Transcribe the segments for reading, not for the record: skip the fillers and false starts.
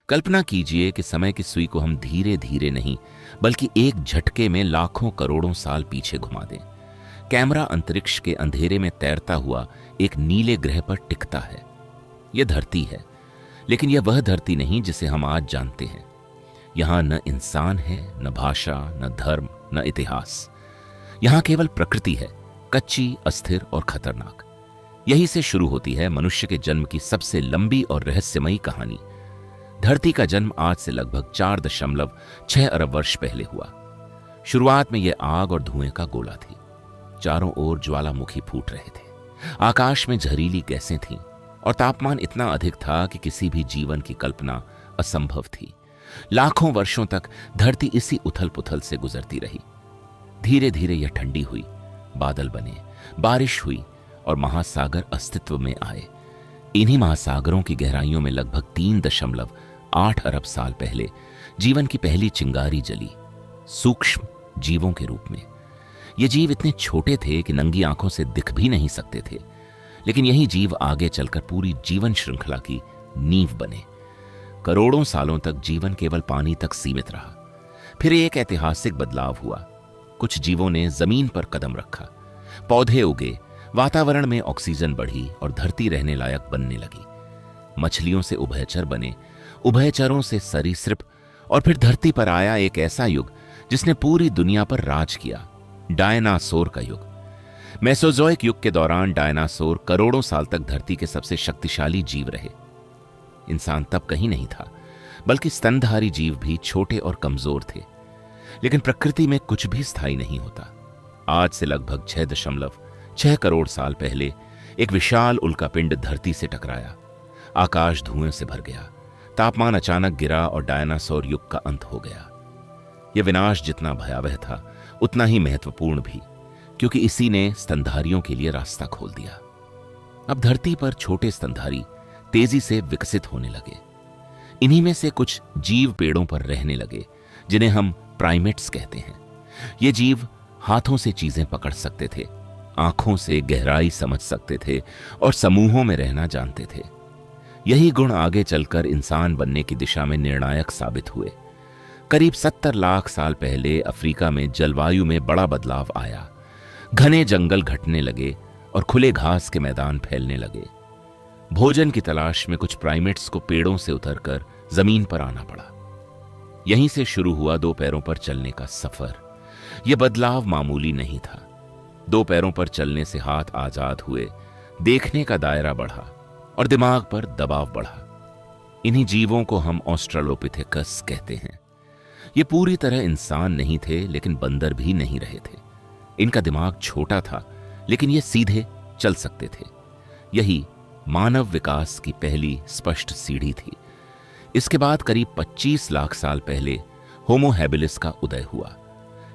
कल्पना कीजिए कि समय की सुई को हम धीरे धीरे नहीं बल्कि एक झटके में लाखों करोड़ों साल पीछे घुमा दें। कैमरा अंतरिक्ष के अंधेरे में तैरता हुआ एक नीले ग्रह पर टिकता है। यह धरती है, लेकिन यह वह धरती नहीं जिसे हम आज जानते हैं। यहां न इंसान है, न भाषा, न धर्म, न इतिहास। यहां केवल प्रकृति है, कच्ची, अस्थिर और खतरनाक। यहीं से शुरू होती है मनुष्य के जन्म की सबसे लंबी और रहस्यमयी कहानी। धरती का जन्म आज से लगभग 4.6 अरब वर्ष पहले हुआ। शुरुआत में यह आग और धुएं का गोला थी। चारों ओर ज्वालामुखी फूट रहे थे, आकाश में जहरीली गैसें थीं और तापमान इतना अधिक था कि किसी भी जीवन की कल्पना असंभव थी। लाखों वर्षों तक धरती इसी उथल पुथल से गुजरती रही। धीरे धीरे यह ठंडी हुई, बादल बने, बारिश हुई और महासागर अस्तित्व में आए। इन्हीं महासागरों की गहराइयों में लगभग 3.8 अरब साल पहले जीवन की पहली चिंगारी जली, सूक्ष्म जीवों के रूप में। ये जीव इतने छोटे थे कि नंगी आंखों से दिख भी नहीं सकते थे, लेकिन यही जीव आगे चलकर पूरी जीवन श्रृंखला की नींव बने। करोड़ों सालों तक जीवन केवल पानी तक सीमित रहा। फिर एक ऐतिहासिक बदलाव हुआ। कुछ जीवों ने जमीन पर कदम रखा, पौधे उगे, वातावरण में ऑक्सीजन बढ़ी और धरती रहने लायक बनने लगी। मछलियों से उभयचर बने, उभयचरों से सरीसृप, और फिर धरती पर आया एक ऐसा युग जिसने पूरी दुनिया पर राज किया, डायनासोर का युग। मेसोजोइक युग के दौरान डायनासोर करोड़ों साल तक धरती के सबसे शक्तिशाली जीव रहे। इंसान तब कहीं नहीं था, बल्कि स्तनधारी जीव भी छोटे और कमजोर थे। लेकिन प्रकृति में कुछ भी स्थायी नहीं होता। आज से लगभग 6.6 करोड़ साल पहले एक विशाल उल्कापिंड धरती से टकराया। आकाश धुएं से भर गया, तापमान अचानक गिरा और डायनासोर युग का अंत हो गया। यह विनाश जितना भयावह था, उतना ही महत्वपूर्ण भी, क्योंकि इसी ने स्तनधारियों के लिए रास्ता खोल दिया। अब धरती पर छोटे स्तनधारी तेजी से विकसित होने लगे। इन्हीं में से कुछ जीव पेड़ों पर रहने लगे, जिन्हें हम प्राइमेट्स कहते हैं। ये जीव हाथों से चीजें पकड़ सकते थे, आंखों से गहराई समझ सकते थे और समूहों में रहना जानते थे। यही गुण आगे चलकर इंसान बनने की दिशा में निर्णायक साबित हुए। करीब 70 लाख साल पहले अफ्रीका में जलवायु में बड़ा बदलाव आया। घने जंगल घटने लगे और खुले घास के मैदान फैलने लगे। भोजन की तलाश में कुछ प्राइमेट्स को पेड़ों से उतरकर जमीन पर आना पड़ा। यहीं से शुरू हुआ 2 पैरों पर चलने का सफर। यह बदलाव मामूली नहीं था। 2 पैरों पर चलने से हाथ आजाद हुए, देखने का दायरा बढ़ा और दिमाग पर दबाव बढ़ा। इन्हीं जीवों को हम ऑस्ट्रलोपिथेकस कहते हैं। ये पूरी तरह इंसान नहीं थे, लेकिन बंदर भी नहीं रहे थे। इनका दिमाग छोटा था, लेकिन ये सीधे चल सकते थे। यही मानव विकास की पहली स्पष्ट सीढ़ी थी। इसके बाद करीब 25 लाख साल पहले होमो हैबिलिस का उदय हुआ।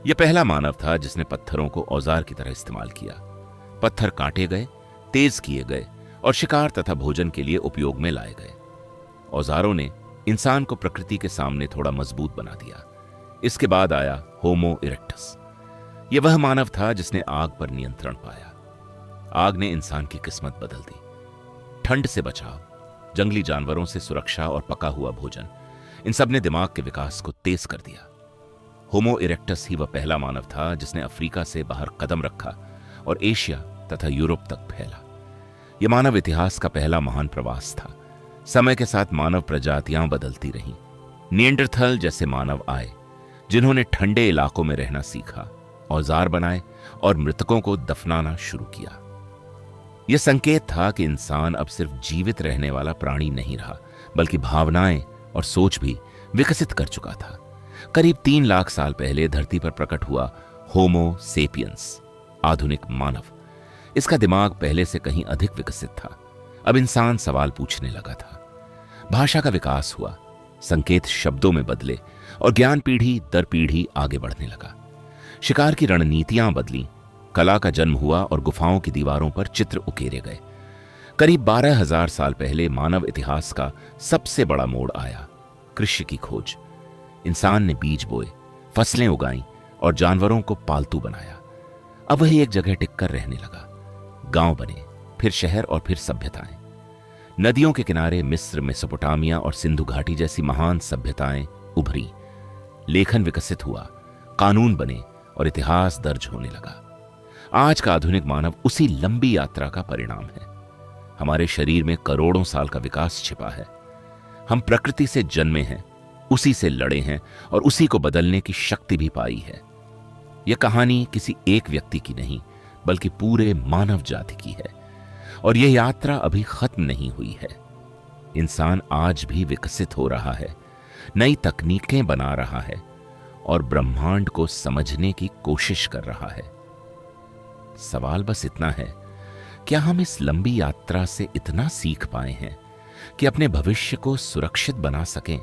यह पहला मानव था जिसने पत्थरों को औजार की तरह इस्तेमाल किया। पत्थर काटे गए, तेज किए गए और शिकार तथा भोजन के लिए उपयोग में लाए गए। औजारों ने इंसान को प्रकृति के सामने थोड़ा मजबूत बना दिया। इसके बाद आया होमो इरेक्टस। यह वह मानव था जिसने आग पर नियंत्रण पाया। आग ने इंसान की किस्मत बदल दी। ठंड से बचाव, जंगली जानवरों से सुरक्षा और पका हुआ भोजन, इन सब ने दिमाग के विकास को तेज कर दिया। होमो इरेक्टस ही वह पहला मानव था जिसने अफ्रीका से बाहर कदम रखा और एशिया तथा यूरोप तक फैला। यह मानव इतिहास का पहला महान प्रवास था। समय के साथ मानव प्रजातियां बदलती रहीं। निएंडरथल जैसे मानव आए, जिन्होंने ठंडे इलाकों में रहना सीखा, औजार बनाए और मृतकों को दफनाना शुरू किया। यह संकेत था कि इंसान अब सिर्फ जीवित रहने वाला प्राणी नहीं रहा, बल्कि भावनाएं और सोच भी विकसित कर चुका था। करीब 3 लाख साल पहले धरती पर प्रकट हुआ होमो सेपियंस, आधुनिक मानव। इसका दिमाग पहले से कहीं अधिक विकसित था। अब इंसान सवाल पूछने लगा था। भाषा का विकास हुआ, संकेत शब्दों में बदले और ज्ञान पीढ़ी दर पीढ़ी आगे बढ़ने लगा। शिकार की रणनीतियां बदली, कला का जन्म हुआ और गुफाओं की दीवारों पर चित्र उकेरे गए। करीब 12,000 साल पहले मानव इतिहास का सबसे बड़ा मोड़ आया, कृषि की खोज। इंसान ने बीज बोए, फसलें उगाईं और जानवरों को पालतू बनाया। अब वही एक जगह टिककर रहने लगा। गांव बने, फिर शहर और फिर सभ्यताएं। नदियों के किनारे मिस्र, मेसोपोटामिया और सिंधु घाटी जैसी महान सभ्यताएं उभरी, लेखन विकसित हुआ, कानून बने और इतिहास दर्ज होने लगा। आज का आधुनिक मानव उसी लंबी यात्रा का परिणाम है। हमारे शरीर में करोड़ों साल का विकास छिपा है। हम प्रकृति से जन्मे हैं, उसी से लड़े हैं और उसी को बदलने की शक्ति भी पाई है। यह कहानी किसी एक व्यक्ति की नहीं, बल्कि पूरे मानव जाति की है। और यह यात्रा अभी खत्म नहीं हुई है। इंसान आज भी विकसित हो रहा है, नई तकनीकें बना रहा है और ब्रह्मांड को समझने की कोशिश कर रहा है। सवाल बस इतना है, क्या हम इस लंबी यात्रा से इतना सीख पाए हैं कि अपने भविष्य को सुरक्षित बना सकें